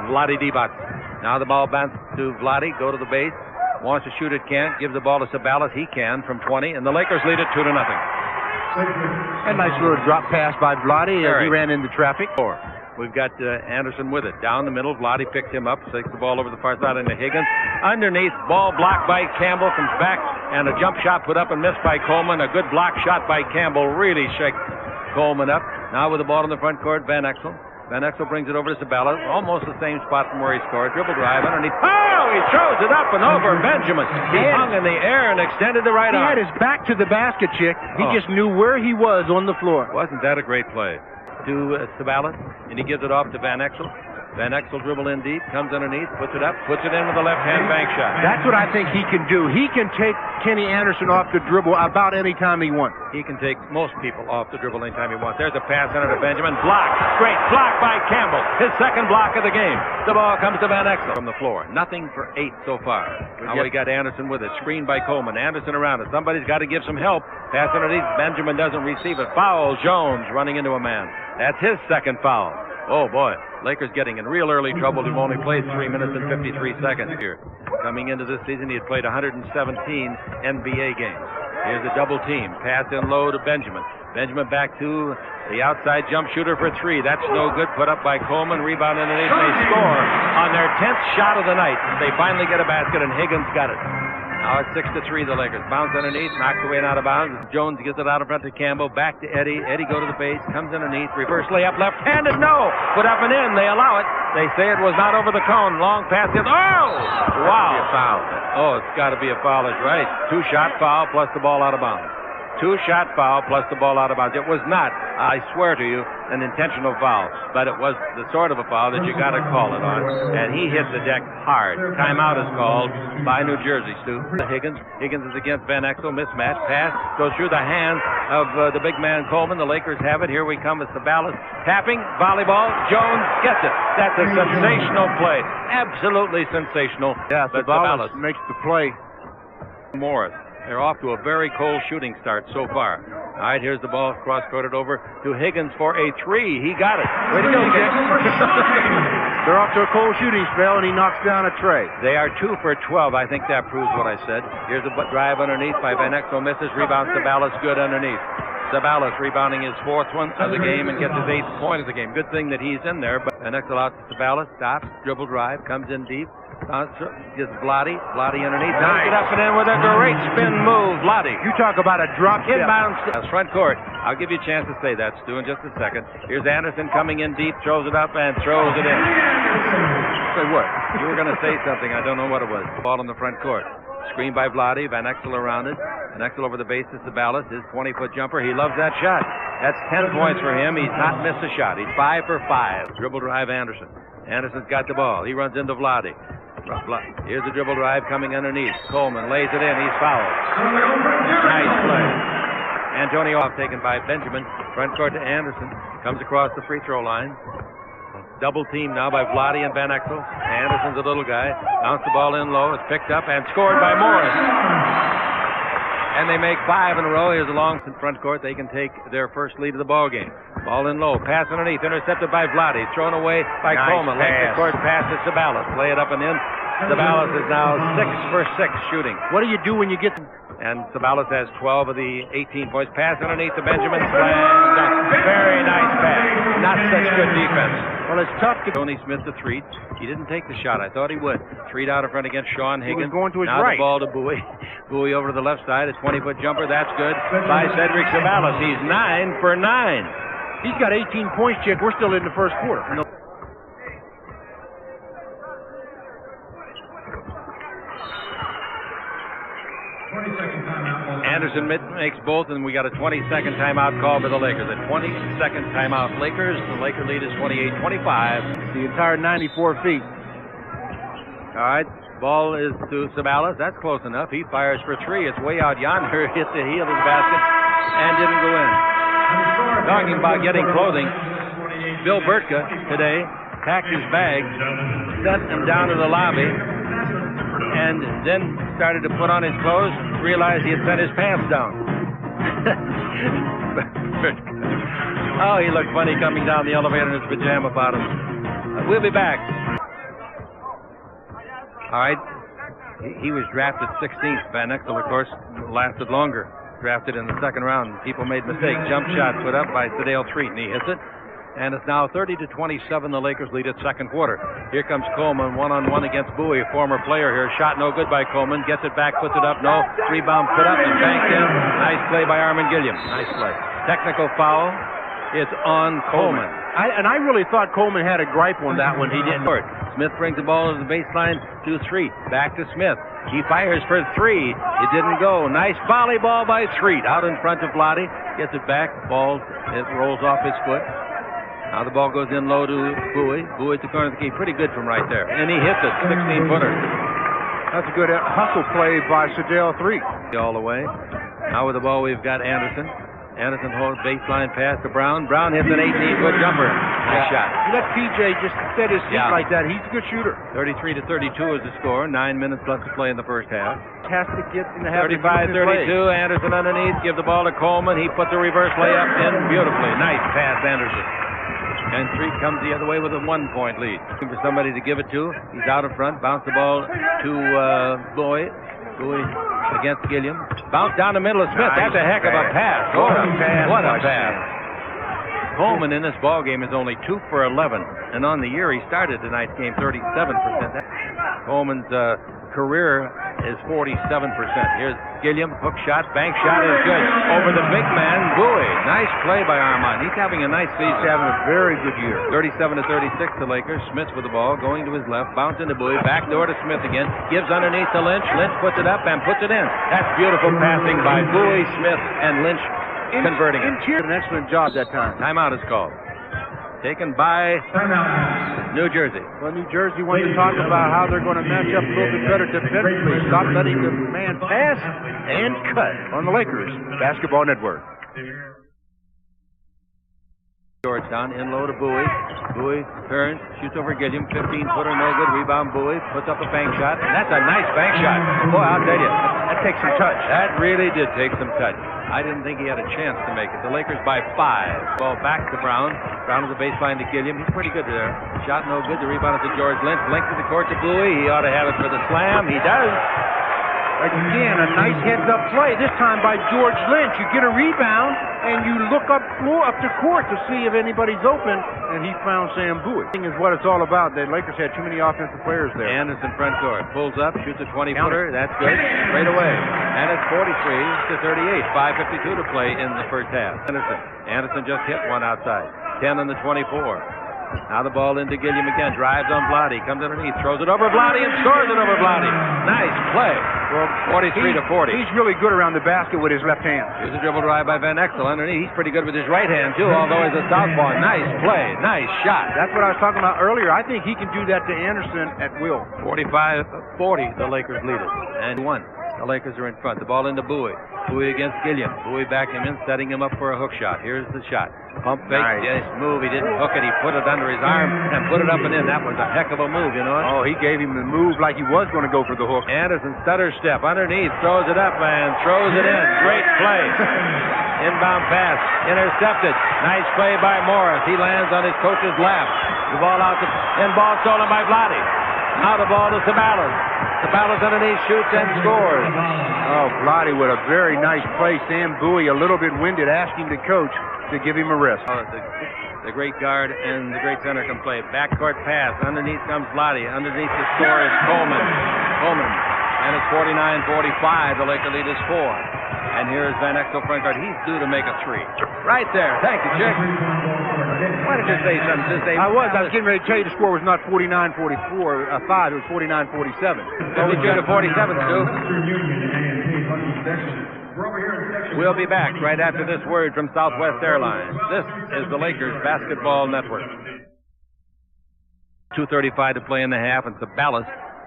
Vlade Divac. Now the ball bounces to Vlade. Go to the base. Wants to shoot it, can't. Gives the ball to Sabalas. He can from 20. And the Lakers lead it 2-0. A nice little drop pass by Vlade as he ran into traffic. We've got Anderson with it. Down the middle. Vlade picked him up. Takes the ball over the far side into Higgins. Underneath. Ball blocked by Campbell. Comes back. And a jump shot put up and missed by Coleman. A good block shot by Campbell. Really shake Coleman up. Now with the ball in the front court, Van Exel. Van Exel brings it over to Sabalas. Almost the same spot from where he scored. Dribble drive underneath. Oh, he throws it up and over Benjamin. He hung in the air and extended the right arm. He had his back to the basket, Chick. He just knew where he was on the floor. Wasn't that a great play? To Sabalas, and he gives it off to Van Exel. Van Exel dribble in deep, comes underneath, puts it up, puts it in with a left-hand bank shot. That's what I think he can do. He can take Kenny Anderson off the dribble about any time he wants. He can take most people off the dribble anytime he wants. There's a pass under to Benjamin. Blocked. Great block by Campbell. His second block of the game. The ball comes to Van Exel from the floor. Nothing for 8 so far. Now we got Anderson with it. Screened by Coleman. Anderson around it. Somebody's got to give some help. Pass underneath. Benjamin doesn't receive it. Foul. Jones running into a man. That's his second foul. Oh, boy. Lakers getting in real early trouble. They've only played 3 minutes and 53 seconds here. Coming into this season, he had played 117 NBA games. Here's a double team. Pass in low to Benjamin. Benjamin back to the outside jump shooter for 3. That's no good. Put up by Coleman. Rebound underneath. They score on their 10th shot of the night. They finally get a basket, and Higgins got it. Now it's 6-3, the Lakers. Bounce underneath, knocks away and out of bounds. Jones gets it out in front to Campbell. Back to Eddie. Eddie go to the base, comes underneath. Reverse layup, left-handed, no! Put up and in, they allow it. They say it was not over the cone. Long pass in. Oh! Wow! Be a foul. Oh, it's got to be a foul, that's right. 2-shot foul plus the ball out of bounds. 2-shot foul plus the ball out of bounds. It was not, I swear to you, an intentional foul, but it was the sort of a foul that you got to call it on. And he hit the deck hard. Timeout is called by New Jersey, Stu. Higgins. Higgins is against Van Exel. Mismatch. Pass goes through the hands of the big man Coleman. The Lakers have it. Here we come with Sabalas. Tapping. Volleyball. Jones gets it. That's a sensational play. Absolutely sensational. Yeah, Sabalas makes the play. Morris. They're off to a very cold shooting start so far. All right, here's the ball cross-courted over to Higgins for a 3. He got it. Way to go, Dick. They're off to a cold shooting spell, and he knocks down a tray. They are 2 for 12. I think that proves what I said. Here's a drive underneath by Van Exel. Misses. Rebound Sabalas. Good underneath. Sabalas rebounding his 4th one of the game and gets his 8th point of the game. Good thing that he's in there. But Van Exel out to Sabalas. Stops. Dribble drive. Comes in deep. Gets Vlade. Vlade underneath. Nice. Get up and in with a great spin move. Vlade. You talk about a drop step. Inbounds. Front court. I'll give you a chance to say that, Stu, in just a second. Here's Anderson coming in deep, throws it up, and throws it in. Say what? You were going to say something. I don't know what it was. Ball in the front court. Screen by Vlade. Van Exel around it. Van Exel over the base to Sabalas. His 20-foot jumper. He loves that shot. That's 10 points for him. He's not missed a shot. He's 5 for 5. Dribble drive Anderson. Anderson's got the ball. He runs into Vlade. Here's the dribble drive coming underneath. Coleman lays it in. He's fouled. Nice play. Antonio off taken by Benjamin. Front court to Anderson. Comes across the free throw line. Double team now by Vlade and Van Exel. Anderson's a little guy. Bounce the ball in low. It's picked up and scored by Morris. And they make 5 in a row. Here's a long front court. They can take their first lead of the ball game. Ball in low. Pass underneath. Intercepted by Vlade. Thrown away by Coleman. Length of court pass to Sabalas. Lay it up and in. Sabalas is now 6 for 6 shooting. What do you do when you get... And Sabalas has 12 of the 18 points. Pass underneath to Benjamin. Slam dunk. Very nice pass. Not such good defense. Well, it's tough to... Tony Smith the 3. He didn't take the shot. I thought he would. 3 out in front against Sean Higgins. He was going to his now right. The ball to Bowie. Bowie over to the left side. A 20-foot jumper. That's good. By Cedric Sabalas. He's 9 for 9. He's got 18 points, Chick. We're still in the first quarter. Anderson makes both, and we got a 20-second timeout call for the Lakers. A 20-second timeout Lakers. The Laker lead is 28-25. The entire 94 feet. All right. Ball is to Sabalas. That's close enough. He fires for 3. It's way out yonder. Hit the heel of the basket and didn't go in. Talking about getting clothing, Bill Burtka today packed his bag, sent him down to the lobby, and then started to put on his clothes, realized he had sent his pants down. Oh, he looked funny coming down the elevator in his pajama bottoms. We'll be back. All right. He was drafted 16th. Van Exel, of course, lasted longer. Drafted in the second round. People made mistakes. Jump shot put up by Sedale Treat, and he hits it. And it's now 30-27. The Lakers lead at second quarter. Here comes Coleman, one-on-one against Bowie, a former player here. Shot no good by Coleman. Gets it back, puts it up. No. Rebound put up and banked in. Nice play by Armin Gilliam. Nice play. Technical foul. It's on Coleman. I really thought Coleman had a gripe on that one. He didn't. Smith brings the ball to the baseline to Street. Back to Smith. He fires for three. It didn't go. Nice volleyball by Street. Out in front of Vlade. Gets it back. Ball, it rolls off his foot. Now the ball goes in low to Bowie. Bowie at the corner of the key. Pretty good from right there. And he hits it. 16-footer. That's a good hustle play by Sedale Treat. All the way. Now with the ball we've got Anderson. Anderson holds baseline pass to Brown. Brown hits an 18-foot jumper. Nice shot. You let PJ just set his feet like that. He's a good shooter. 33-32 is the score. 9 minutes left to play in the first half. Has to get in the half. 35-32. Anderson underneath. Give the ball to Coleman. He puts a reverse layup in beautifully. Nice pass, Anderson. And Street comes the other way with a 1-point lead. Looking for somebody to give it to. He's out in front. Bounce the ball to Bowie. Bowie against Gilliam. Bounce down the middle of Smith. Nice. That's a heck of a pass. What a pass. Coleman in this ball game is only 2 for 11. And on the year, he started tonight's game 37%. Coleman's career is 47%. Here's Gilliam. Hook shot. Bank shot is good. Over the big man, Bowie. Nice play by Armand. He's having a nice season. He's having a very good year. 37-36 the Lakers. Smith with the ball. Going to his left. Bounce into Bowie. Back door to Smith again. Gives underneath to Lynch. Lynch puts it up and puts it in. That's beautiful passing by Bowie, Smith, and Lynch converting it. An excellent job that time. Timeout is called. Taken by New Jersey. Well, New Jersey wants to talk about how they're going to match up a little bit better defensively. Stop letting the man pass and cut on the Lakers Basketball Network. Georgetown in low to Bowie. Bowie turns, shoots over Gilliam. 15-footer, no good. Rebound Bowie. Puts up a bank shot. And that's a nice bank shot. Boy, I'll tell you. That takes some touch. That really did take some touch. I didn't think he had a chance to make it. The Lakers by 5. Ball back to Brown. Brown to the baseline to Gilliam. He's pretty good there. Shot no good. The rebound is to George Lynch. Length of the court to Bowie. He ought to have it for the slam. He does. Again, a nice heads-up play. This time by George Lynch. You get a rebound, and you look up to court to see if anybody's open, and he found Sam Bowie. Is what it's all about. The Lakers had too many offensive players there. Anderson front court. Pulls up, shoots a 20-footer. That's good. Straight away. And it's 43-38. 5:52 to play in the first half. Anderson just hit one outside. 10 on the 24. Now the ball into Gilliam again. Drives on Vlade. Comes underneath. Throws it over Vlade and scores it over Vlade. Nice play. Well, 43-40. He's really good around the basket with his left hand. Here's a dribble drive by Van Exel underneath. He's pretty good with his right hand, too, although he's a southpaw. Nice play. Nice shot. That's what I was talking about earlier. I think he can do that to Anderson at will. 45-40, the Lakers lead it. And 1. The Lakers are in front. The ball into Bowie. Bowie against Gilliam. Bowie backing him in, setting him up for a hook shot. Here's the shot. Pump fake. Nice. Yes, move. He didn't hook it. He put it under his arm and put it up and in. That was a heck of a move, you know. Oh, he gave him the move like he was going to go for the hook. Anderson stutter step underneath. Throws it up and throws it in. Great play. Inbound pass. Intercepted. Nice play by Morris. He lands on his coach's lap. The ball out to, and ball stolen by Vlade. Now the ball to Sabalas. Sabalas underneath, shoots and scores. Oh, Vlade with a very nice play. Sam Bowie, a little bit winded, asking the coach to give him a rest. Oh, the great guard and the great center can play. Backcourt pass. Underneath comes Vlade. Underneath the score is Coleman. And it's 49-45. The Laker lead is 4. And here's Van Exel front court. He's due to make a 3. Right there. Thank you, Chick. Why did you say something? I was getting ready to tell you the score was not 49-44, 5. It was 49-47. 52-47, Stu. We'll be back right after this word from Southwest Airlines. This is the Lakers Basketball Network. 2:35 to play in the half, and Sabalas,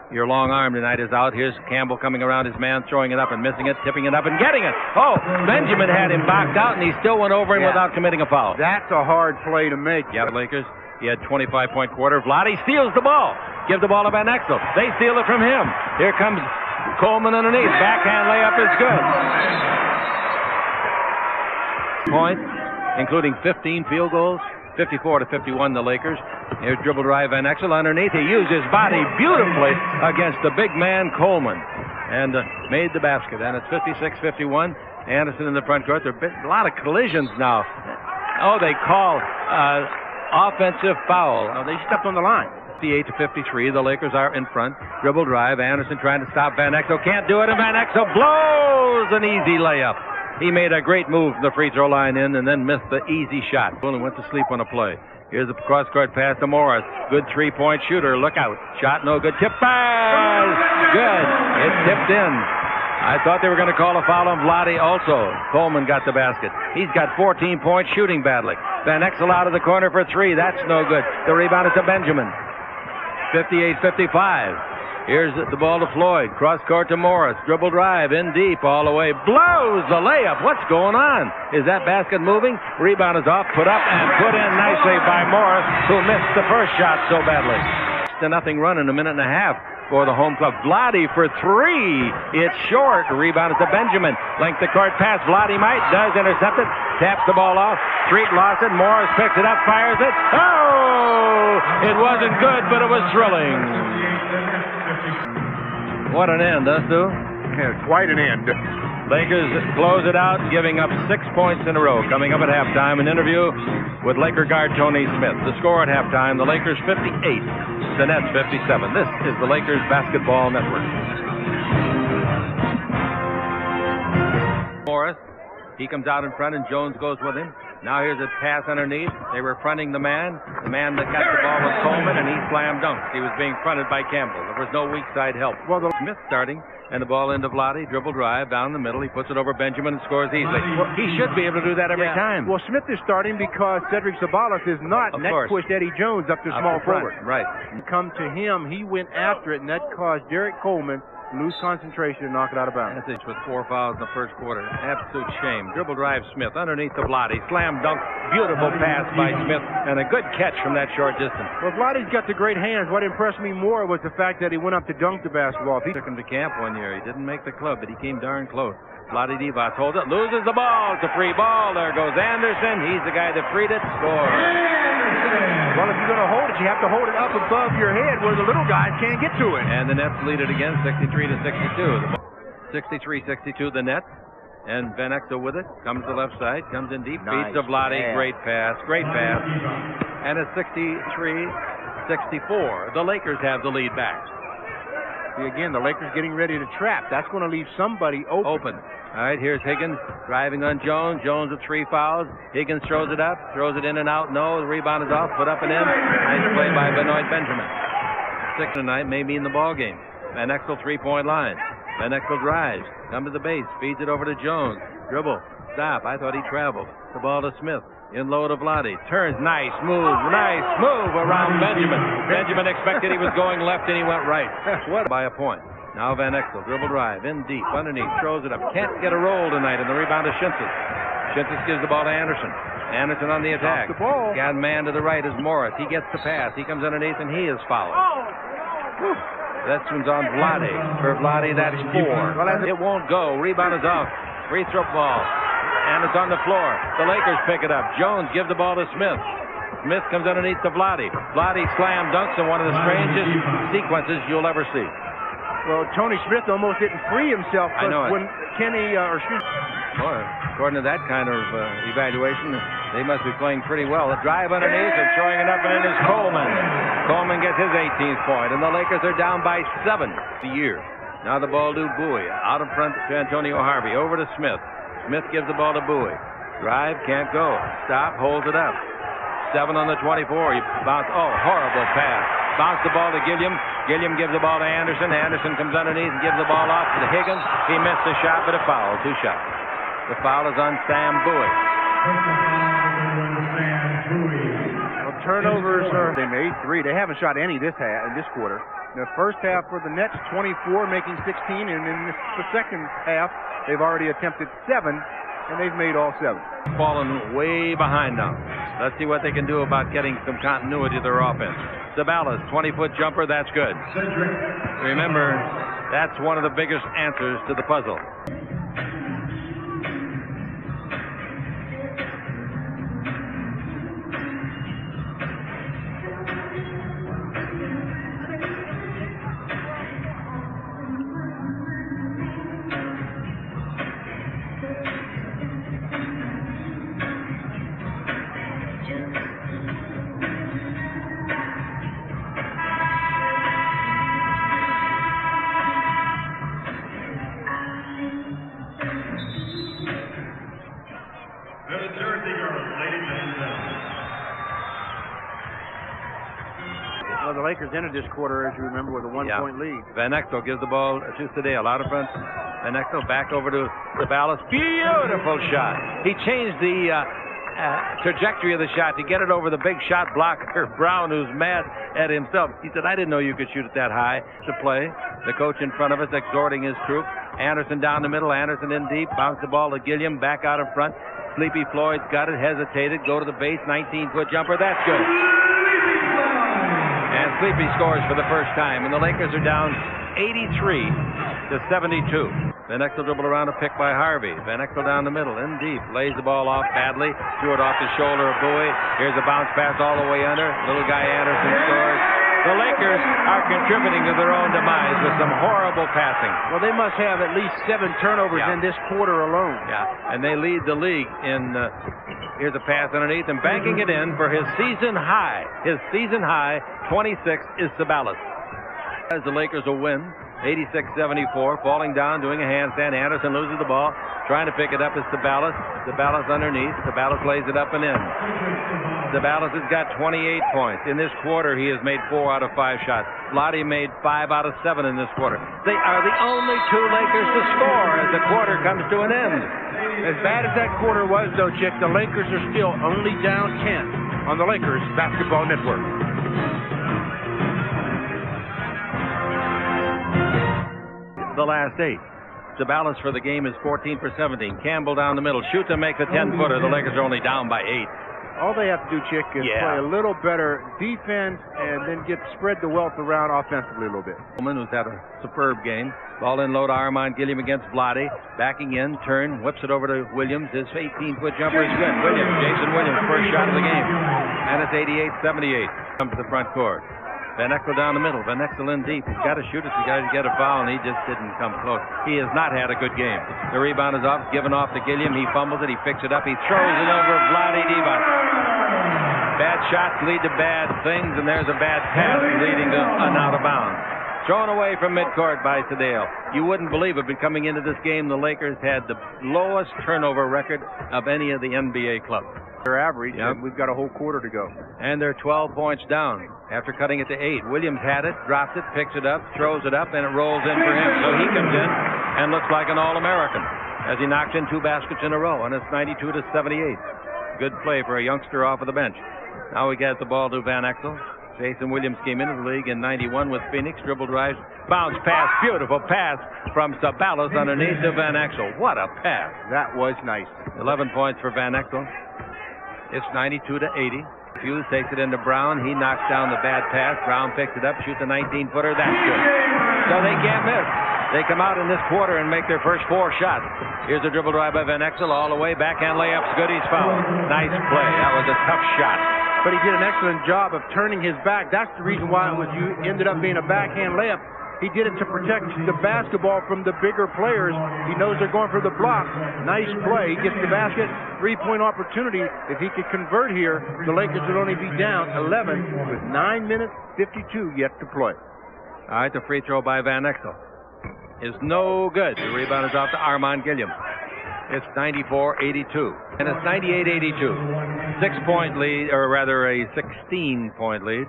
your long arm tonight, is out. Here's Campbell coming around his man, throwing it up and missing it, tipping it up and getting it. Oh, Benjamin had him boxed out, and he still went over him without committing a foul. That's a hard play to make. Yeah, the Lakers, he had 25-point quarter. Vlade steals the ball. Give the ball to Van Exel. They steal it from him. Here comes Coleman underneath. Backhand layup is good. Points, including 15 field goals. 54-51, the Lakers. Here's dribble drive Van Exel underneath. He used his body beautifully against the big man Coleman and made the basket. And it's 56-51. Anderson in the front court. There have been a lot of collisions now. Oh, they call offensive foul. No, they stepped on the line. 58-53. The Lakers are in front. Dribble drive. Anderson trying to stop Van Exel. Can't do it, and Van Exel blows an easy layup. He made a great move from the free throw line in and then missed the easy shot. And went to sleep on a play. Here's a cross-court pass to Morris. Good three-point shooter. Look out. Shot no good. Tip pass. Good. It tipped in. I thought they were going to call a foul on Vlade also. Coleman got the basket. He's got 14 points shooting badly. Van Exel out of the corner for three. That's no good. The rebound is to Benjamin. 58-55. Here's the ball to Floyd. Cross court to Morris. Dribble drive in deep all the way. Blows the layup. What's going on? Is that basket moving? Rebound is off. Put up and put in nicely by Morris, who missed the first shot so badly. 0-0 run in a minute and a half for the home club. Vlade for three. It's short. Rebound is to Benjamin. Length the court pass. Vlade does intercept it. Taps the ball off. Street lost it. Morris picks it up. Fires it. Oh! It wasn't good, but it was thrilling. What an end, huh, Stu? Yeah, quite an end. Lakers close it out, giving up 6 points in a row. Coming up at halftime, an interview with Laker guard Tony Smith. The score at halftime, the Lakers 58, the Nets 57. This is the Lakers Basketball Network. Morris, he comes out in front and Jones goes with him. Now here's a pass underneath. They were fronting the man. The man that got the ball was Coleman, and he slam dunked. He was being fronted by Campbell. There was no weak side help. Well, Smith starting, and the ball into Vlade. Dribble drive down the middle. He puts it over Benjamin and scores easily. Well, he should be able to do that every time. Well, Smith is starting because Cedric Sabalas is not. And that pushed Eddie Jones up to small forward. Right. Come to him. He went after it, and that caused Derek Coleman lose concentration and knock it out of bounds. With 4 fouls in the first quarter. Absolute shame. Dribble drive Smith underneath the Vlade. Slam dunk. Beautiful pass by Smith and a good catch from that short distance. Well, Vlade's got the great hands. What impressed me more was the fact that he went up to dunk the basketball. He took him to camp one year. He didn't make the club, but he came darn close. Vlade Divac holds it, loses the ball. It's a free ball. There goes Anderson. He's the guy that freed it. Scores. Well, if you're going to hold it, you have to hold it up above your head where the little guys can't get to it. And the Nets lead it again, 63-62. 63-62, the Nets. And Van Exel with it. Comes to the left side. Comes in deep. Feeds to Vlade. Great pass. Great pass. And it's 63-64. The Lakers have the lead back. See, again, the Lakers getting ready to trap. That's going to leave somebody open. All right, here's Higgins driving on Jones. Jones with 3 fouls. Higgins throws it up. Throws it in and out. No, the rebound is off. Put up and in. Nice play by Benoit Benjamin. 6 tonight may mean the ball game. Van Exel 3-point line. Van Exel drives. Comes to the base. Feeds it over to Jones. Dribble. Stop. I thought he traveled. The ball to Smith. In low to Vlade. Turns. Nice move. Nice move around Benjamin. Benjamin expected he was going left and he went right. What by a point. Now Van Exel. Dribble drive. In deep. Underneath. Throws it up. Can't get a roll tonight. And the rebound to Shinsis. Shinsis gives the ball to Anderson. Anderson on the attack. The ball. Got a man to the right is Morris. He gets the pass. He comes underneath and he is fouled. This one's on Vlade. For Vlade, that's 4. Well, it won't go. Rebound is off. Free throw ball. And it's on the floor. The Lakers pick it up. Jones gives the ball to Smith. Smith comes underneath to Vlade. Vlade slam dunks in one of the strangest sequences you'll ever see. Well, Tony Smith almost didn't free himself. I know it. When Kenny, Boy, according to that kind of evaluation, they must be playing pretty well. The drive underneath and throwing it up and in is Coleman. Coleman gets his 18th point, and the Lakers are down by 7 the year. Now the ball to Bowie. Out in front to Antonio Harvey. Over to Smith. Smith gives the ball to Bowie. Drive, can't go. Stop, holds it up. 7 on the 24. He bounced. Oh, horrible pass. Bounce the ball to Gilliam. Gilliam gives the ball to Anderson. Anderson comes underneath and gives the ball off to Higgins. He missed the shot, but a foul. 2 shots. The foul is on Sam Bowie. Well, turnovers they made 3. They haven't shot any this quarter. In the first half for the Nets, 24, making 16, and in the second half, they've already attempted 7, and they've made all 7. Fallen way behind now. Let's see what they can do about getting some continuity to their offense. Sabalas, 20-foot jumper, that's good. Remember, that's one of the biggest answers to the puzzle. Lakers entered this quarter, as you remember, with a one-point lead. Van Exel gives the ball to Sedale out in front. Van Exel back over to Sabalas. Beautiful shot. He changed the trajectory of the shot to get it over the big shot blocker, Brown, who's mad at himself. He said, I didn't know you could shoot it that high. To play. The coach in front of us exhorting his troop. Anderson down the middle. Anderson in deep. Bounce the ball to Gilliam. Back out in front. Sleepy Floyd's got it. Hesitated. Go to the base. 19-foot jumper. That's good. And Sleepy scores for the first time. And the Lakers are down 83-72. Van Exel dribbled around a pick by Harvey. Van Exel down the middle, in deep. Lays the ball off badly. Threw it off the shoulder of Bowie. Here's a bounce pass all the way under. Little guy Anderson scores. The Lakers are contributing to their own demise with some horrible passing. Well, they must have at least 7 turnovers in this quarter alone. Yeah, and they lead the league in... here's a pass underneath, and banking it in for his season high. His season high, 26, is Sabalas. As the Lakers will win, 86-74, falling down, doing a handstand. Anderson loses the ball, trying to pick it up is Sabalas. Sabalas underneath. Sabalas lays it up and in. Sabalas has got 28 points. In this quarter, he has made 4 out of 5 shots. Vlade made 5 out of 7 in this quarter. They are the only 2 Lakers to score as the quarter comes to an end. As bad as that quarter was, though, Chick, the Lakers are still only down 10 on the Lakers Basketball Network. The last 8. Sabalas for the game is 14 for 17. Campbell down the middle. Shoots and makes a 10-footer. The Lakers are only down by 8. All they have to do, Chick, is play a little better defense and then spread the wealth around offensively a little bit. Coleman, who's had a superb game. Ball in low to Armand Gilliam against Vlade. Backing in, turn, whips it over to Williams. His 18-foot jumper is good. Jason Williams, first shot of the game. And it's 88-78. Comes to the front court. Van Exel down the middle. Van Exel in deep. He's got to shoot it. He's got to get a foul, and he just didn't come close. He has not had a good game. The rebound is off, given off to Gilliam. He fumbles it. He picks it up. He throws it over Vlade Divac. Bad shots lead to bad things, and there's a bad pass leading to an out of bounds. Thrown away from midcourt by Sedale. You wouldn't believe it, but coming into this game, the Lakers had the lowest turnover record of any of the NBA clubs. Their average, and we've got a whole quarter to go. And they're 12 points down after cutting it to 8. Williams had it, drops it, picks it up, throws it up, and it rolls in for him. So he comes in and looks like an All-American as he knocks in 2 baskets in a row, and it's 92-78. Good play for a youngster off of the bench. Now we get the ball to Van Exel. Jason Williams came into the league in 91 with Phoenix. Dribble drives, bounce pass, beautiful pass from Sabalas underneath to Van Exel. What a pass. That was nice. 11 points for Van Exel. It's 92-80. Hughes takes it into Brown. He knocks down the bad pass. Brown picks it up, shoots a 19-footer. That's good. So they can't miss. They come out in this quarter and make their first 4 shots. Here's a dribble drive by Van Exel all the way. Backhand layup's good. He's fouled. Nice play. That was a tough shot. But he did an excellent job of turning his back. That's the reason why you ended up being a backhand layup. He did it to protect the basketball from the bigger players. He knows they're going for the block. Nice play. He gets the basket. 3-point opportunity. If he could convert here, the Lakers would only be down 11 with 9 minutes 52 yet to play. All right, the free throw by Van Exel is no good. The rebound is off to Armand Gilliam. It's 94-82. And it's 98-82. 6-point lead, or rather a 16-point lead.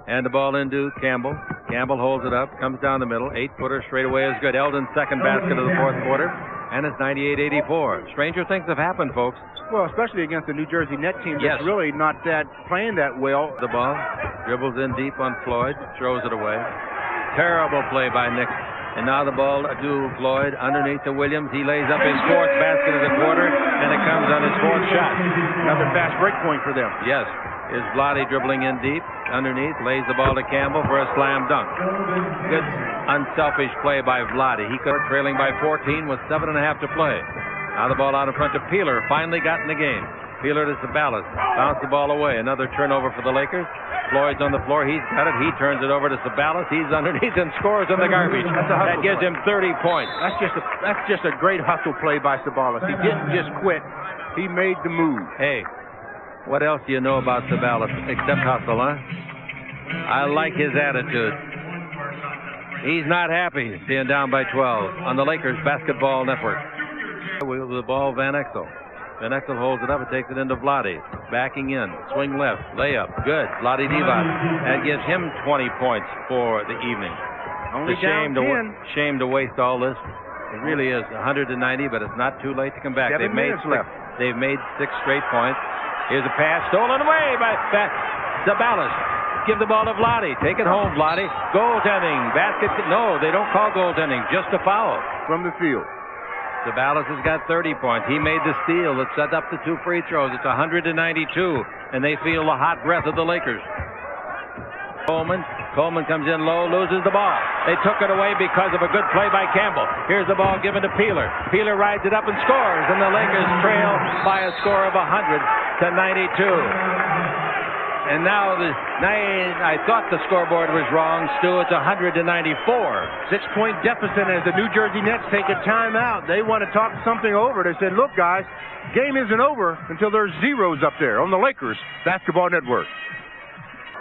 And the ball into Campbell. Campbell holds it up, comes down the middle. 8-footer straight away is good. Eldon's second basket of the fourth quarter. And it's 98-84. Stranger things have happened, folks. Well, especially against the New Jersey Net team that's really not playing that well. The ball dribbles in deep on Floyd, throws it away. Terrible play by Nick. And now the ball to Floyd underneath to Williams. He lays up his 4th basket of the quarter, and it comes on his 4th shot. Another fast break point for them. Yes. Is Vlade dribbling in deep underneath, lays the ball to Campbell for a slam dunk. Good unselfish play by Vlade. He could trailing by 14 with 7.5 to play. Now the ball out in front to Peeler. Finally got in the game. Peeler to Sabalas. Bounce the ball away. Another turnover for the Lakers. Floyd's on the floor. He's got it. He turns it over to Sabalas. He's underneath and scores in the garbage. That gives him 30 points. That's just a great hustle play by Sabalas. He didn't just quit. He made the move. Hey, what else do you know about Sabalas except hustle, huh? I like his attitude. He's not happy being down by 12 on the Lakers Basketball Network. With the ball, Van Exel. Van Exel holds it up and takes it into Vlade. Backing in. Swing left. Layup. Good. Vlade Divac. That gives him 20 points for the evening. Only It's a shame down 10. shame to waste all this. It really is 190, but it's not too late to come back. 7 minutes left. They've made 6 straight points. Here's a pass stolen away by Zabalis. Give the ball to Vlade. Take it home, Vlade. Goaltending. Basket. No, they don't call goaltending. Just a foul. From the field. Zabalis has got 30 points. He made the steal that set up the 2 free throws. It's 192, and they feel the hot breath of the Lakers. Coleman comes in low, loses the ball. They took it away because of a good play by Campbell. Here's the ball given to Peeler. Peeler rides it up and scores, and the Lakers trail by a score of 100-92. And now I thought the scoreboard was wrong. Stu, it's 100-94. 6-point deficit as the New Jersey Nets take a timeout. They want to talk something over. They said, look, guys, game isn't over until there's zeros up there on the Lakers Basketball Network.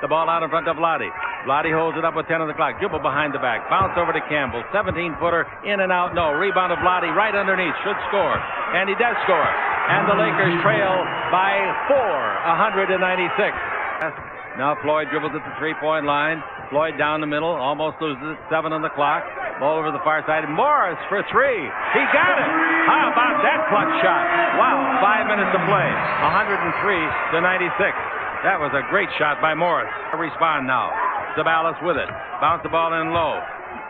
The ball out in front of Vlade. Vlade holds it up with 10 on the clock. Dribble behind the back. Bounce over to Campbell. 17-footer in and out. No. Rebound of Vlade right underneath. Should score. And he does score. And the Lakers trail by 4, 196. Now Floyd dribbles at the 3-point line. Floyd down the middle. Almost loses it. 7 on the clock. Ball over the far side. Morris for 3. He got it. How about that clutch shot? Wow. 5 minutes to play. 103-96. That was a great shot by Morris. Respond now. Zabalis with it. Bounce the ball in low.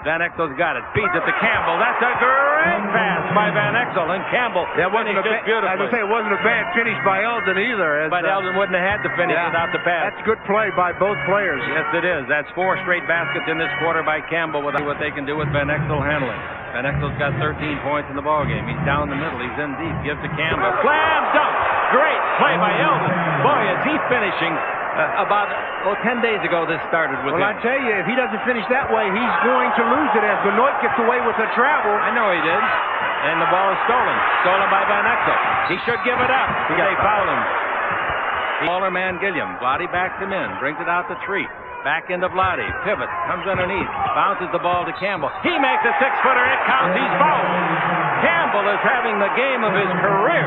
Van Exel's got it. Feeds it to Campbell. That's a great pass by Van Exel. And Campbell finished it beautifully. I was going to say, it wasn't a bad finish by Eldon either. But Eldon wouldn't have had to finish without the pass. That's good play by both players. Yes, it is. That's 4 straight baskets in this quarter by Campbell with what they can do with Van Exel handling. Van Exel's got 13 points in the ballgame. He's down the middle. He's in deep. Gives to Campbell. Slam dunk. Great play by Eldon. Boy, is he finishing. About 10 days ago, this started with him. Well, I tell you, if he doesn't finish that way, he's going to lose it as Benoit gets away with the travel. I know he did. And the ball is stolen. Stolen by Van Exel. He should give it up. They foul him. Smaller man, Gilliam. Vlade backs him in. Brings it out to Treat. Back into Vlade. Pivot. Comes underneath. Bounces the ball to Campbell. He makes a 6-footer. It counts. He's fouled. Campbell is having the game of his career.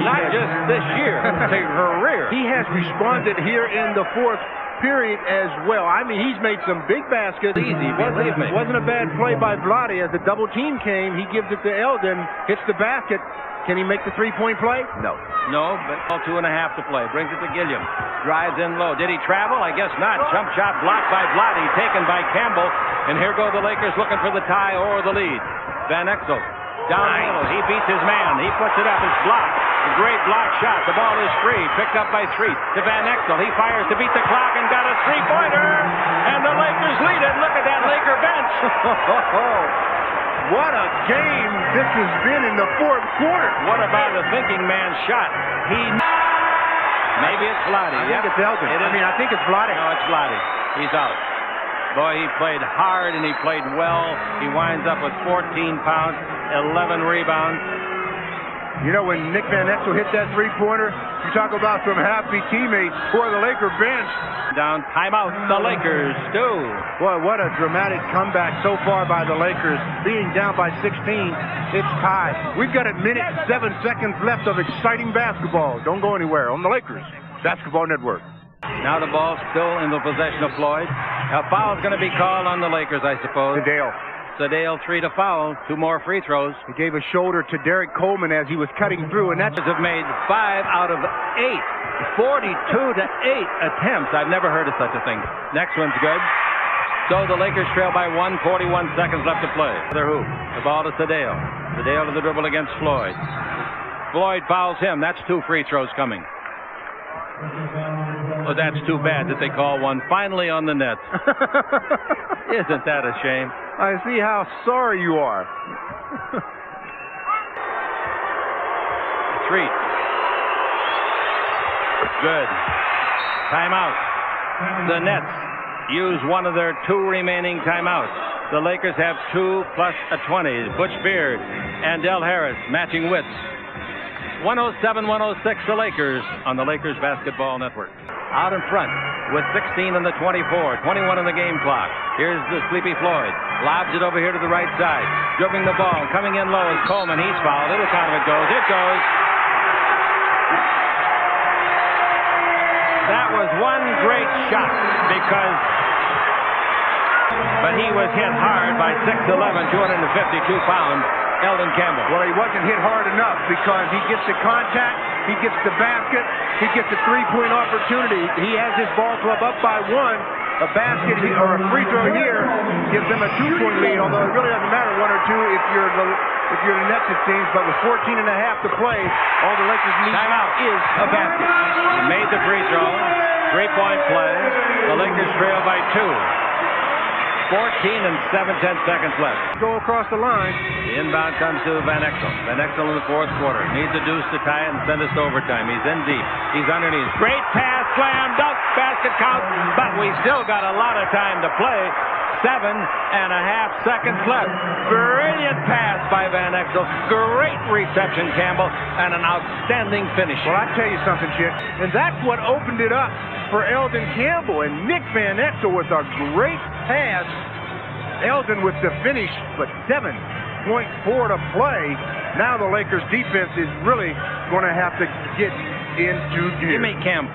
Not just this year. It's a career. He has responded here in the 4th period as well. I mean, he's made some big baskets. Easy, believe me. Wasn't a bad play by Vlade. As the double team came, he gives it to Eldon. Hits the basket. Can he make the 3-point play? No. No, but all 2.5 to play. Brings it to Gilliam. Drives in low. Did he travel? I guess not. Jump shot blocked by Vlade. Taken by Campbell. And here go the Lakers looking for the tie or the lead. Van Exel. Down the middle. He beats his man. He puts it up. It's blocked. A great block shot. The ball is free. Picked up by Treat. To Van Exel. He fires to beat the clock and got a 3-pointer. And the Lakers lead it. Look at that Laker bench. What a game this has been in the 4th quarter. What about a thinking man's shot? Maybe it's Vlade. I think it's Eldon. I think it's Vlade. No, it's Vlade. He's out. Boy, he played hard and he played well. He winds up with 14 pounds, 11 rebounds. You know, when Nick Van Exel hit that 3-pointer, you talk about some happy teammates for the Laker bench. Down, timeout, the Lakers, Stu. Boy, what a dramatic comeback so far by the Lakers. Being down by 16, it's tied. We've got a minute and 7 seconds left of exciting basketball. Don't go anywhere on the Lakers Basketball Network. Now the ball's still in the possession of Floyd. A foul's going to be called on the Lakers, I suppose. Sedale 3 to foul. 2 more free throws. He gave a shoulder to Derek Coleman as he was cutting through, and that's have made 5 out of 8. 42-8 attempts. I've never heard of such a thing. Next one's good. So the Lakers trail by 1, 41 seconds left to play. Another hoop. The ball to Sedale. Sedale to the dribble against Floyd. Floyd fouls him. That's 2 free throws coming. Well, that's too bad that they call one finally on the Nets. Isn't that a shame? I see how sorry you are. Treat. Good. Timeout. The Nets use one of their 2 remaining timeouts. The Lakers have 2 plus a 20. Butch Beard and Del Harris matching wits. 107-106 the Lakers on the Lakers Basketball Network. Out in front with 16 on the 24, 21 on the game clock. Here's the sleepy Floyd. Lobs it over here to the right side. Dribbling the ball. Coming in low is Coleman. He's fouled. It'll count if it goes. It goes. That was one great shot but he was hit hard by 6'11", 252-pound Eldon Campbell. Well, he wasn't hit hard enough because he gets the contact, he gets the basket, he gets a three-point opportunity. He has his ball club up by one. A basket or a free throw here gives them a 2-point lead, although it really doesn't matter one or two if you're the Nets, it seems. But with 14 and a half to play, all the Lakers need now is a basket. He made the free throw. 3-point play. The Lakers trail by 2. 14 and 7/10 seconds left. Go across the line. The inbound comes to Van Exel. Van Exel in the fourth quarter. Needs a deuce to tie it and send us to overtime. He's in deep. He's underneath. Great pass, slam, dunk, basket count. But we still got a lot of time to play. 7.5 seconds left. Brilliant pass by Van Exel. Great reception, Campbell, and an outstanding finish. Well, I tell you something, Chick, and that's what opened it up for Eldon Campbell. And Nick Van Exel with a great pass. Eldon with the finish, but 7.4 to play. Now the Lakers defense is really going to have to get into gear. Give me Campbell.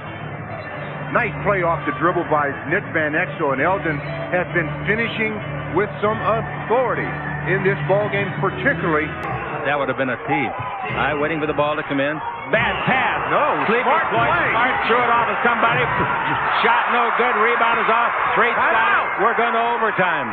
Nice play off the dribble by Nick Van Exel, and Eldon has been finishing with some authority in this ball game, particularly. That would have been a tee. Waiting for the ball to come in. Bad pass. No, smart play. Smart threw it off of somebody. Shot no good. Rebound is off. Straight stop. We're going to overtime.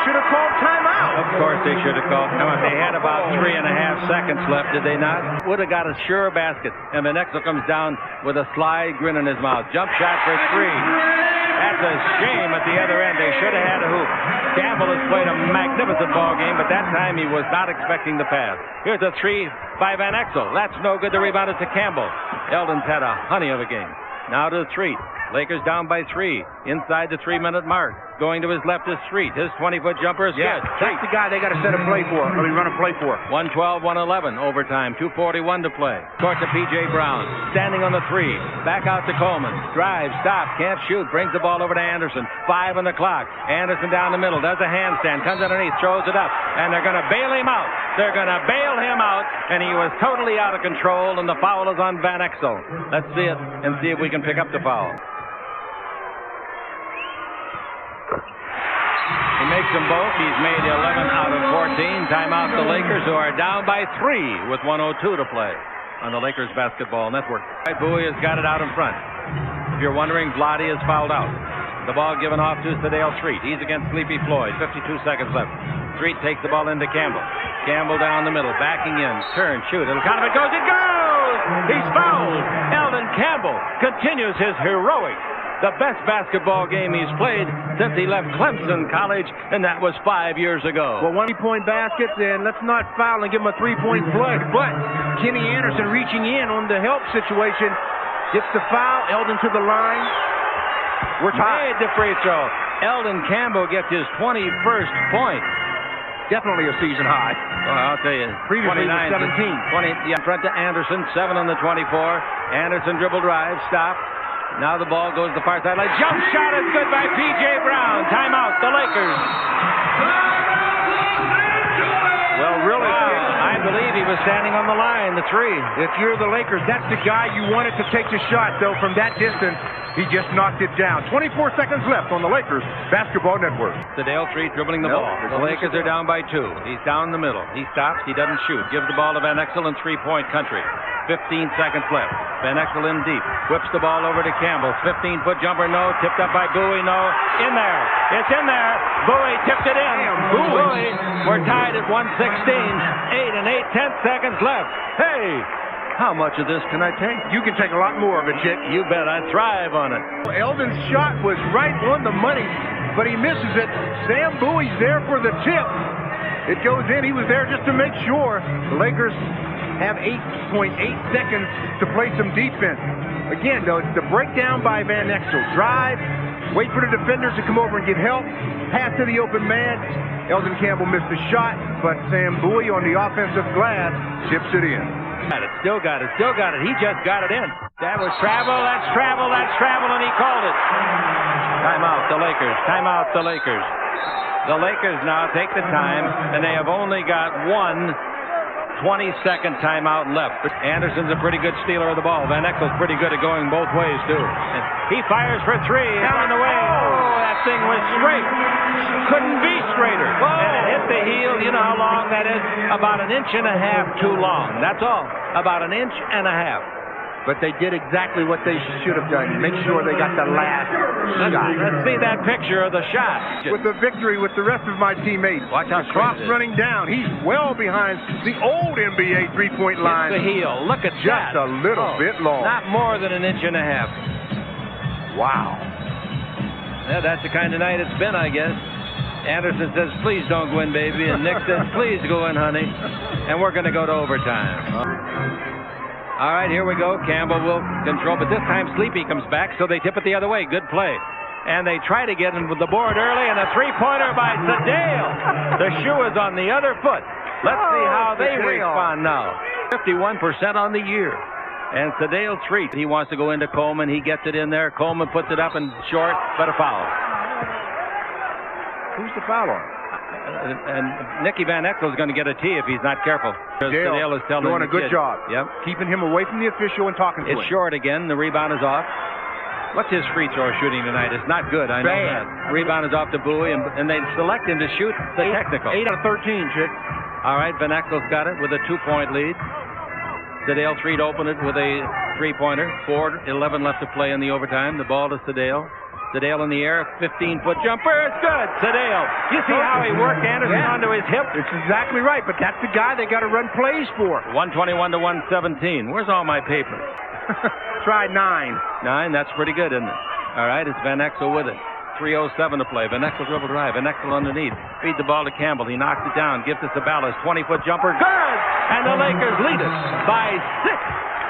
Should have called timeout. Of course they should have called timeout. They had about 3.5 seconds left, did they not? Would have got a sure basket. And Van Exel comes down with a sly grin in his mouth. Jump shot for 3. That's a shame at the other end. They should have had a hoop. Campbell has played a magnificent ball game, but that time he was not expecting the pass. Here's a 3 by Van Exel. That's no good. The rebound is to Campbell. Eldon's had a honey of a game. Now to the Street. Lakers down by 3. Inside the 3-minute mark. Going to his left is Street. His 20-foot jumper is good. That's the guy they got to set a play for. Run a play for. 112, 111. Overtime. 2:41 to play. Court to P.J. Brown. Standing on the 3. Back out to Coleman. Drive. Stop. Can't shoot. Brings the ball over to Anderson. 5 on the clock. Anderson down the middle. Does a handstand. Comes underneath. Throws it up. And they're going to bail him out. They're going to bail him out. And he was totally out of control. And the foul is on Van Exel. Let's see it and see if we can pick up the foul. He makes them both. He's made 11 out of 14. Timeout the Lakers, who are down by 3 with 1:02 to play on the Lakers Basketball Network. Bowie has got it out in front. If you're wondering, Vlade is fouled out. The ball given off to Sedale Street. He's against Sleepy Floyd. 52 seconds left. Street takes the ball into Campbell. Campbell down the middle, backing in. Turn, shoot. It'll count if it goes. It goes! He's fouled. Eldon Campbell continues his heroic, the best basketball game he's played since he left Clemson College, and that was 5 years ago. Well, 1-point basket, and let's not foul and give him a 3-point play. But Kenny Anderson reaching in on the help situation gets the foul. Eldon to the line. We're tied. Made the free throw. Eldon Campbell gets his 21st point. Definitely a season high. Well, I'll tell you. Previously 29 17. 20 in front to Anderson. 7 on the 24. Anderson dribble drive. Stop. Now the ball goes to the far sideline. Jump shot is good by P.J. Brown. Timeout, the Lakers. Well, really, I believe he was standing on the line, the 3. If you're the Lakers, that's the guy you wanted to take the shot, though, from that distance. He just knocked it down. 24 seconds left on the Lakers Basketball Network. Sedale Street dribbling the ball. The Lakers are down by 2. He's down the middle. He stops. He doesn't shoot. Gives the ball to Van Exel in 3-point country. 15 seconds left. Van Exel in deep. Whips the ball over to Campbell. 15-foot jumper, no. Tipped up by Bowie, no. In there. It's in there. Bowie tipped it in. Bowie. We're tied at 116. 8 and 8/10 seconds left. Hey, how much of this can I take? You can take a lot more of it, Chick. You bet. I thrive on it. Eldon's shot was right on the money, but he misses it. Sam Bowie's there for the tip. It goes in. He was there just to make sure. The Lakers have 8.8 seconds to play some defense. Again, though, it's the breakdown by Van Exel. Drive, wait for the defenders to come over and get help, pass to the open man. Eldon Campbell missed the shot, but Sam Bowie on the offensive glass chips it in. Still got it. He just got it in. That was travel, that's travel, and he called it. Timeout, the Lakers. Timeout, the Lakers. The Lakers now take the time, and they have only got 1 22nd timeout left. Anderson's a pretty good stealer of the ball. Van Exel's pretty good at going both ways, too. And he fires for three. It's on the way. Oh, that thing was straight. Couldn't be straighter. Whoa. And it hit the heel. You know how long that is? About an inch and a half too long. That's all. About an inch and a half. But they did exactly what they should have done. Make sure they got the last shot. Let's see that picture of the shot. With the victory with the rest of my teammates. Watch how Croft's running down. He's well behind the old NBA three-point line. It's the heel. Look at just that. a little bit long. Not more than an inch and a half. Wow. Yeah, that's the kind of night it's been, I guess. Anderson says, please don't go in, baby. And Nick says, please go in, honey. And we're going to go to overtime. All right, here we go. Campbell will control, but this time Sleepy comes back, so they tip it the other way. Good play. And they try to get him with the board early, and a three-pointer by Sedale. The shoe is on the other foot. Let's see how they respond now. 51% on the year. And Sedale treat. He wants to go into Coleman. He gets it in there. Coleman puts it up and short, but a foul. Who's the foul on? And Nicky Van Exel is going to get a tee if he's not careful. Sedale is telling doing a good job. Yep. Keeping him away from the official and talking to him. It's short again. The rebound is off. What's his free throw shooting tonight? It's not good. I know that. Rebound is off to Bowie, and they select him to shoot the technical. 8 out of 13, Chick. All right, Van Exel's got it with a 2-point lead. Sedale three to open it with a three-pointer. 4:11 left to play in the overtime. The ball to Sedale. Sedale in the air, 15-foot jumper. It's good. Sedale. You see how he worked Anderson onto his hip? It's exactly right, but that's the guy they got to run plays for. 121 to 117. Where's all my paper? Try 9. 9, that's pretty good, isn't it? All right, it's Van Exel with it. 3:07 to play. Van Exel dribble drive. Van Exel underneath. Feed the ball to Campbell. He knocks it down. Gives it to Sabalas. 20-foot jumper. Good! And the Lakers lead it by 6.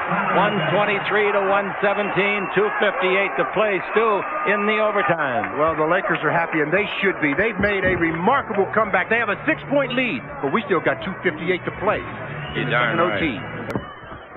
123 to 117, 2:58 to play, Stu, in the overtime. Well, the Lakers are happy, and they should be. They've made a remarkable comeback. They have a 6-point lead, but we still got 2:58 to play. You're darn right.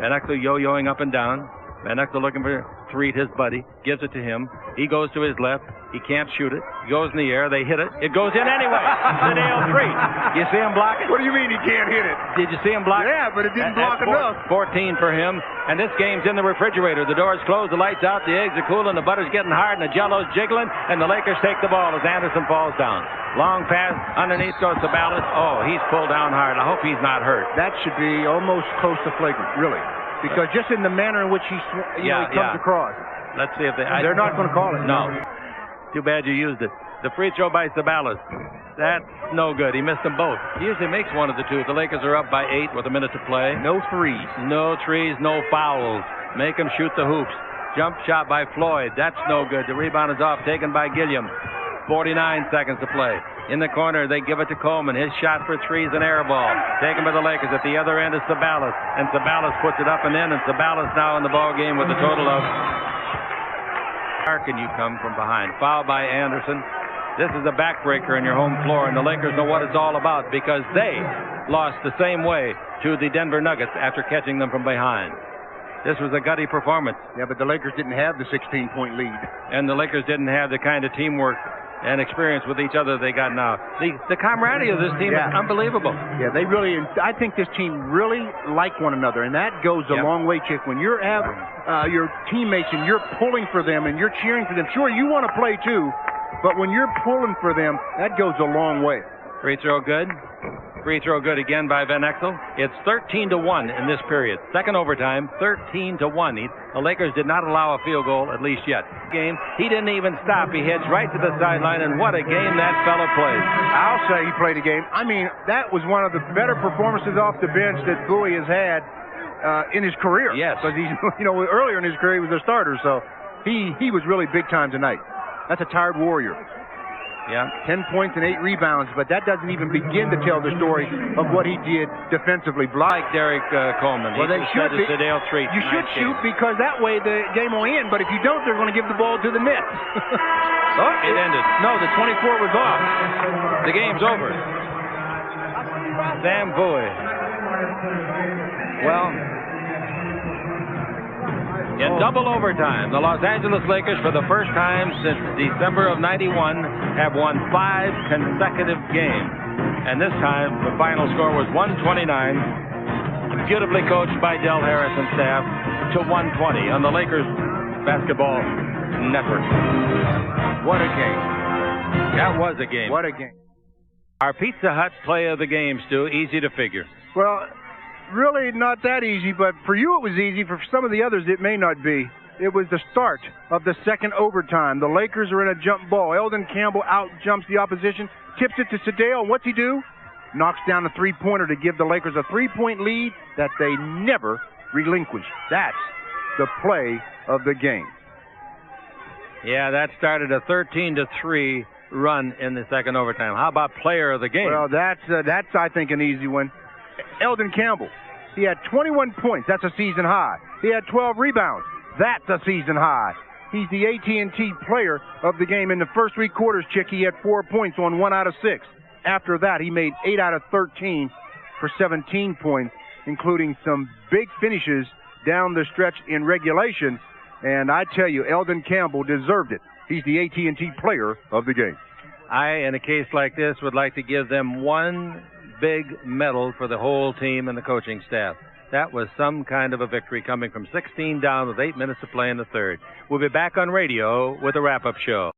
Van Exel yo-yoing up and down. Van Exel looking for Threet, his buddy, gives it to him. He goes to his left. He can't shoot it. He goes in the air. They hit it. It goes in anyway. Sedale Threet. You see him block it? What do you mean he can't hit it? Did you see him block it? Yeah, but it didn't block enough. 14 for him. And this game's in the refrigerator. The door's closed, the lights out, the eggs are cooling, the butter's getting hard, and the jello's jiggling, and the Lakers take the ball as Anderson falls down. Long pass. Underneath goes Sabalas. Oh, he's pulled down hard. I hope he's not hurt. That should be almost close to flagrant, really. Because just in the manner in which he comes across. Let's see if they're not going to call it. No. Too bad you used it. The free throw by Sabalas. That's no good. He missed them both. He usually makes one of the two. The Lakers are up by 8 with a minute to play. No threes. No threes, no fouls. Make them shoot the hoops. Jump shot by Floyd. That's no good. The rebound is off, taken by Gilliam. 49 seconds to play. In the corner, they give it to Coleman. His shot for three is an air ball. Taken by the Lakers. At the other end is Sabalas. And Sabalas puts it up and in. And Sabalas now in the ball game with a total of... How can you come from behind? Foul by Anderson. This is a backbreaker in your home floor, and the Lakers know what it's all about because they lost the same way to the Denver Nuggets after catching them from behind. This was a gutty performance. Yeah, but the Lakers didn't have the 16-point lead. And the Lakers didn't have the kind of teamwork and experience with each other they got now. The camaraderie of this team is unbelievable. Yeah, they really, I think this team really like one another, and that goes a long way, Chick. When you're having your teammates and you're pulling for them and you're cheering for them, sure, you want to play too, but when you're pulling for them, that goes a long way. Free throw good. Free throw good again by Van Exel. It's 13-1 in this period. Second overtime, 13-1. The Lakers did not allow a field goal, at least yet. Game, he didn't even stop. He heads right to the sideline, and what a game that fella played. I'll say he played a game. I mean, that was one of the better performances off the bench that Bowie has had in his career. Yes. Because he's, earlier in his career he was a starter, so he was really big time tonight. That's a tired warrior. Yeah. 10 points and 8 rebounds, but that doesn't even begin to tell the story of what he did defensively. Like Derek Coleman. Well, they should be. You should shoot because that way the game will end, but if you don't, they're going to give the ball to the net. It ended. No, the 24 was off. The game's over. Sam Bowie. Well, in double overtime, the Los Angeles Lakers, for the first time since December of '91, have won 5 consecutive games. And this time, the final score was 129 Beautifully coached by Del Harris and staff to 120 on the Lakers Basketball Network. What a game. That was a game. What a game. Our Pizza Hut play of the game, Stu, easy to figure. Well, really not that easy, but for you it was easy. For some of the others it may not be. It was the start of the second overtime. The Lakers are in a jump ball. Eldon Campbell out-jumps the opposition, tips it to Sedale, and what's he do? Knocks down a three-pointer to give the Lakers a three-point lead that they never relinquish. That's the play of the game. Yeah, that started a 13-3 run in the second overtime. How about player of the game? Well, that's I think, an easy one. Eldon Campbell. He had 21 points. That's a season high. He had 12 rebounds. That's a season high. He's the AT&T player of the game. In the first three quarters, Chick, he had 4 points on 1 out of 6. After that, he made 8 out of 13 for 17 points, including some big finishes down the stretch in regulation. And I tell you, Eldon Campbell deserved it. He's the AT&T player of the game. I, in a case like this, would like to give them one big medal for the whole team and the coaching staff. That was some kind of a victory, coming from 16 down with 8 minutes to play in the third. We'll be back on radio with a wrap-up show.